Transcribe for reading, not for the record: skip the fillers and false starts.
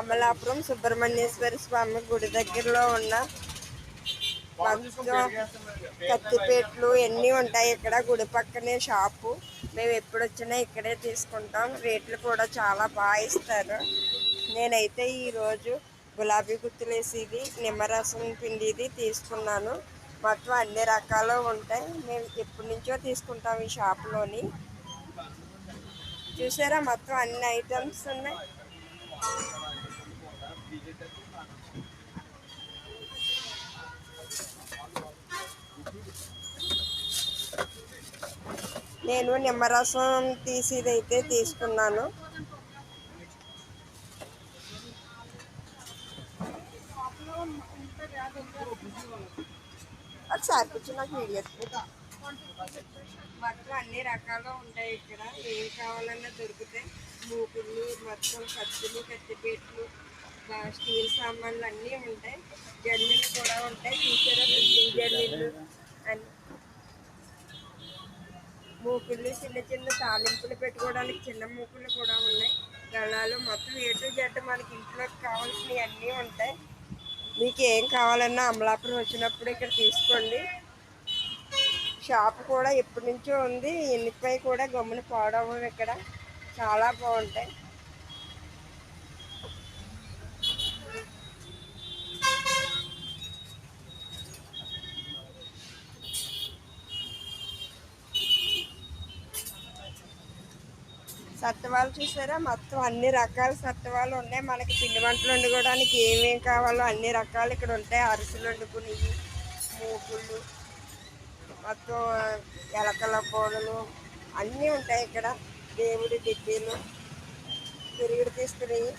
అమలాపురం సుబ్రహ్మణ్యేశ్వర స్వామి గుడి దగ్గరలో ఉన్న మొత్తం కత్తిపేటలు ఎన్ని ఉంటాయి ఇక్కడ. గుడి పక్కనే షాపు. మేము ఎప్పుడు వచ్చినా ఇక్కడే తీసుకుంటాం. రేట్లు కూడా చాలా బాగా ఇస్తారు. నేనైతే ఈరోజు గులాబీ గుత్తులేసిది, నిమ్మరసం పిండిది తీసుకున్నాను. మొత్తం అన్ని రకాలు ఉంటాయి. మేము ఎప్పటి నుంచో తీసుకుంటాం ఈ షాప్లోని. చూసారా మొత్తం అన్ని ఐటమ్స్ ఉన్నాయి. నేను నిమ్మరసం తీసిదైతే తీసుకున్నాను. ఒకసారి కూర్చొని నాకు వీడియో మొత్తం అన్ని రకాలు ఉంటాయి ఇక్కడ. ఏం కావాలన్నా దొరుకుతాయి. మూకుళ్ళు, మొత్తం కత్తులు, కత్తిపేటలు, స్టీల్ సామాన్లు అన్నీ ఉంటాయి. జల్లీలు కూడా ఉంటాయి. చూసారా బిల్డింగ్ జల్లీలు అన్ని. మూకుళ్ళు, చిన్న చిన్న తాలింపులు పెట్టుకోవడానికి చిన్న మూకుళ్ళు కూడా ఉన్నాయి. గళాలు మొత్తం ఏ టు జెడ్ మనకి ఇంట్లోకి కావాల్సినవి అన్నీ ఉంటాయి. మీకు ఏం కావాలన్నా అమలాపురం వచ్చినప్పుడు ఇక్కడ తీసుకోండి. షాప్ కూడా ఎప్పటి నుంచో ఉంది. ఎన్నిపై కూడా గమ్మున పోవడం ఇక్కడ చాలా బాగుంటాయి. సత్తవాలు చూసారా మొత్తం అన్ని రకాల సత్తవాలు ఉన్నాయి. మనకి పిండి వంటలు వండుకోవడానికి ఏమేమి కావాలో అన్ని రకాలు ఇక్కడ ఉంటాయి. అరిసెలు వండుకునేవి, మూకుళ్ళు, మొత్తం ఎలకల కోడలు అన్నీ ఉంటాయి ఇక్కడ. దేవుడి డిబ్బీలు, తిరిగిడి తీసుకునేవి.